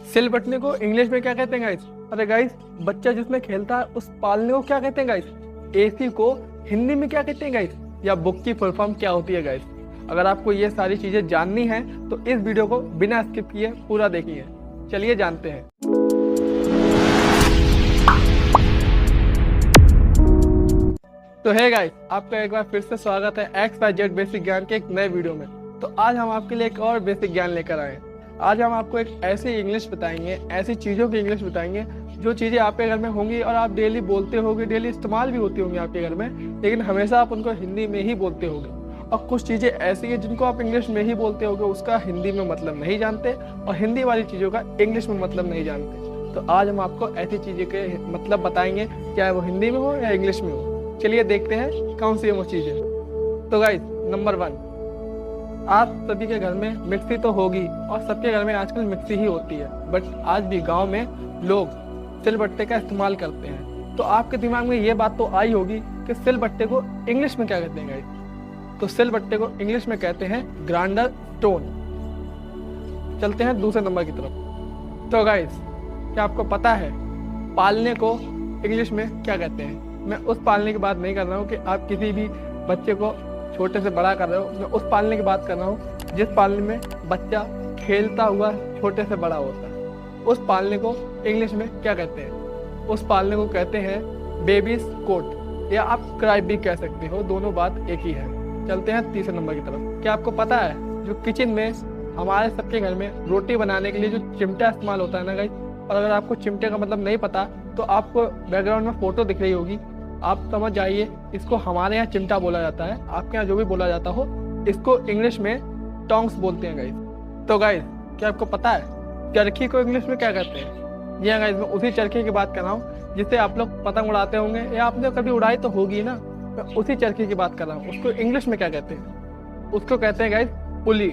सिल बटने को इंग्लिश में क्या कहते हैं गाइस? अरे गाइस, बच्चा जिसमें खेलता है उस पालने को क्या कहते हैं गाइस? एसी को हिंदी में क्या कहते हैं गाइस? या बुक की फुल फॉर्म क्या होती है गाइस? अगर आपको ये सारी चीजें जाननी है तो इस वीडियो को बिना स्किप किए पूरा देखिए। चलिए जानते हैं। तो है गाइस, आपका एक बार फिर से स्वागत है XYZ बेसिक ज्ञान के एक नए वीडियो में। तो आज हम आपके लिए एक और बेसिक ज्ञान लेकर आए हैं। आज हम आपको एक ऐसी इंग्लिश बताएंगे, ऐसी चीज़ों की इंग्लिश बताएंगे जो चीज़ें आपके घर में होंगी और आप डेली बोलते होंगे, डेली इस्तेमाल भी होती होंगी आपके घर में, लेकिन हमेशा आप उनको हिंदी में ही बोलते होंगे। और कुछ चीज़ें ऐसी हैं जिनको आप इंग्लिश में ही बोलते होंगे, उसका हिंदी में मतलब नहीं जानते, और हिंदी वाली चीज़ों का इंग्लिश में मतलब नहीं जानते। तो आज हम आपको ऐसी चीज़ों के मतलब बताएंगे, चाहे वो हिंदी में हो या इंग्लिश में हो। चलिए देखते हैं कौन सी है वो चीज़ें। तो गाइस, नंबर 1, आप सभी के घर में मिक्सी तो होगी और सबके घर में आजकल मिक्सी ही होती है, बट आज भी गांव में लोग सिलबट्टे का इस्तेमाल करते हैं। तो आपके दिमाग में ये बात तो आई होगी कि सिलबट्टे को इंग्लिश में क्या कहते हैं गाइस? तो सिलबट्टे को इंग्लिश में कहते हैं ग्राइंडर स्टोन। चलते हैं दूसरे नंबर की तरफ। तो गाइस, क्या आपको पता है पालने को इंग्लिश में क्या कहते हैं? मैं उस पालने की बात नहीं कर रहा हूँ कि आप किसी भी बच्चे को छोटे से बड़ा कर रहे हो, मैं उस पालने की बात कर रहा हूँ जिस पालने में बच्चा खेलता हुआ छोटे से बड़ा होता है। उस पालने को इंग्लिश में क्या कहते हैं? उस पालने को कहते हैं बेबीज कोट, या आप क्राई भी कह सकते हो, दोनों बात एक ही है। चलते हैं तीसरे नंबर की तरफ। क्या आपको पता है जो किचन में हमारे सबके घर में रोटी बनाने के लिए जो चिमटा इस्तेमाल होता है ना गाइस, और अगर आपको चिमटे का मतलब नहीं पता तो आपको बैकग्राउंड में फोटो दिख रही होगी, आप समझ जाइए इसको हमारे यहाँ चिमटा बोला जाता है, आपके यहाँ जो भी बोला जाता हो इसको इंग्लिश में टोंग्स बोलते हैं गाइस। तो गाइस, क्या आपको पता है चरखी को इंग्लिश में क्या कहते हैं? जी हाँ गाइस, मैं उसी चरखी की बात कर रहा हूँ जिससे आप लोग पतंग उड़ाते होंगे, या आपने कभी उड़ाई तो होगी ना। मैं उसी चरखी की बात कर रहा हूँ। उसको इंग्लिश में क्या कहते हैं? उसको कहते हैं गाइस पुली।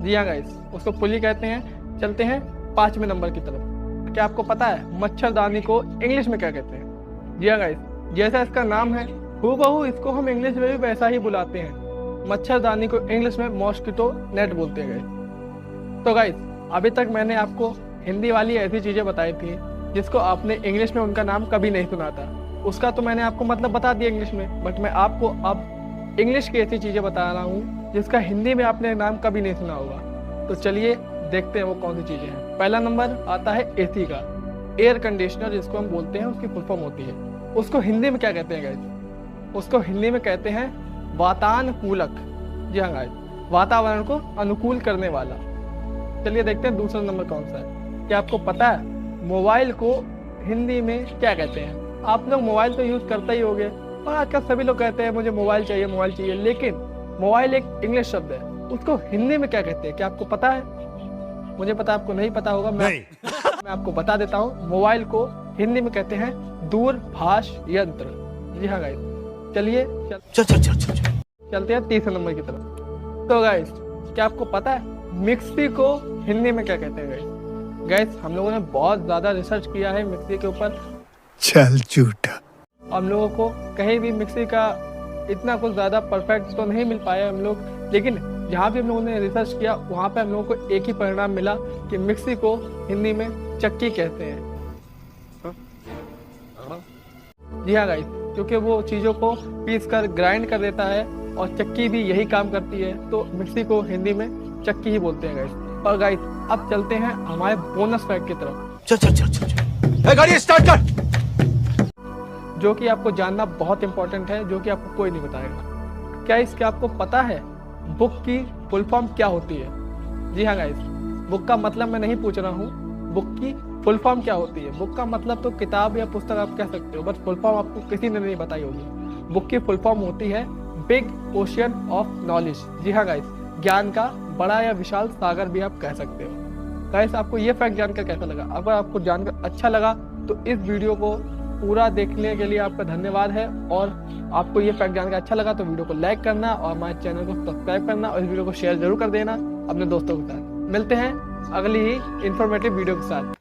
जी हाँ गाइस, उसको पुली कहते हैं। चलते हैं 5वें नंबर की तरफ। क्या आपको पता है मच्छरदानी को इंग्लिश में क्या कहते हैं? जी हाँ गाइस, जैसा इसका नाम है हूबहू इसको हम इंग्लिश में भी वैसा ही बुलाते हैं। मच्छरदानी को इंग्लिश में मॉस्किटो नेट बोलते हैं गाइस। तो गाइस, अभी तक मैंने आपको हिंदी वाली ऐसी चीज़ें बताई थी जिसको आपने इंग्लिश में उनका नाम कभी नहीं सुना था। उसका तो मैंने आपको मतलब बता दिया इंग्लिश में, बट मैं आपको अब इंग्लिश की ऐसी चीज़ें बता रहा हूँ जिसका हिंदी में आपने नाम कभी नहीं सुना होगा। तो चलिए देखते हैं वो कौन सी चीज़ें हैं। पहला नंबर आता है एसी का, एयर कंडीशनर जिसको हम बोलते हैं, उसकी फुल फॉर्म होती है। उसको हिंदी में क्या कहते हैं गाइस? उसको हिंदी में कहते हैं वातानुकूलक। जी हाँ गाइस, वातावरण को अनुकूल करने वाला। चलिए देखते हैं दूसरा नंबर कौन सा है। क्या आपको पता है मोबाइल को हिंदी में क्या कहते हैं? आप लोग मोबाइल तो यूज़ करते ही होंगे और आजकल सभी लोग कहते हैं मुझे मोबाइल चाहिए, मोबाइल चाहिए, लेकिन मोबाइल एक इंग्लिश शब्द है, उसको हिंदी में क्या कहते हैं? क्या आपको पता है? मुझे पता, आपको नहीं पता होगा, मैं आपको बता देता हूँ। मोबाइल को हिंदी में कहते हैं दूरभाष यंत्र। जी हाँ गाइस, चलिए चलते हैं तीसरे नंबर की तरफ। तो गाइस, क्या आपको पता है मिक्सी को हिंदी में क्या कहते हैं गाइस? गाइस, हम लोगों ने बहुत ज्यादा रिसर्च किया है मिक्सी के ऊपर। चल झूठा। हम लोगों को कहीं भी मिक्सी का इतना कुछ ज्यादा परफेक्ट तो नहीं मिल पाया हम लोग, लेकिन जहाँ भी हम लोगों ने रिसर्च किया वहाँ पे हम लोगों को एक ही परिणाम मिला कि मिक्सी को हिंदी में चक्की कहते हैं। जी हाँ गाइस, क्योंकि वो चीज़ों को पीस कर ग्राइंड कर देता है और चक्की भी यही काम करती है, तो मिक्सी को हिंदी में चक्की ही बोलते हैं गाइस। और गाइस, अब चलते हैं हमारे बोनस फैक्ट की तरफ। चल गाड़ी स्टार्ट कर। जो कि आपको जानना बहुत इंपॉर्टेंट है, जो कि आपको कोई नहीं बताएगा। क्या इसके आपको पता है बुक की फुल फॉर्म क्या होती है? जी हाँ गाइस, बुक का मतलब मैं नहीं पूछ रहा हूँ, बुक की फुल फॉर्म क्या होती है। बुक का मतलब तो किताब या पुस्तक आप कह सकते हो, बट फुल फॉर्म आपको किसी ने नहीं बताई होगी। बुक की फुल फॉर्म होती है बिग ओशियन ऑफ नॉलेज। जी हाँ गाइस, ज्ञान का बड़ा या विशाल सागर भी आप कह सकते हो। गाइस, आपको ये फैक्ट जानकर कैसा लगा? अगर आपको जानकर अच्छा लगा तो इस वीडियो को पूरा देखने के लिए आपका धन्यवाद है, और आपको ये फैक्ट जानकर अच्छा लगा तो वीडियो को लाइक करना और हमारे चैनल को सब्सक्राइब करना, और इस वीडियो को शेयर जरूर कर देना अपने दोस्तों के साथ। मिलते हैं अगली ही इंफॉर्मेटिव वीडियो के साथ।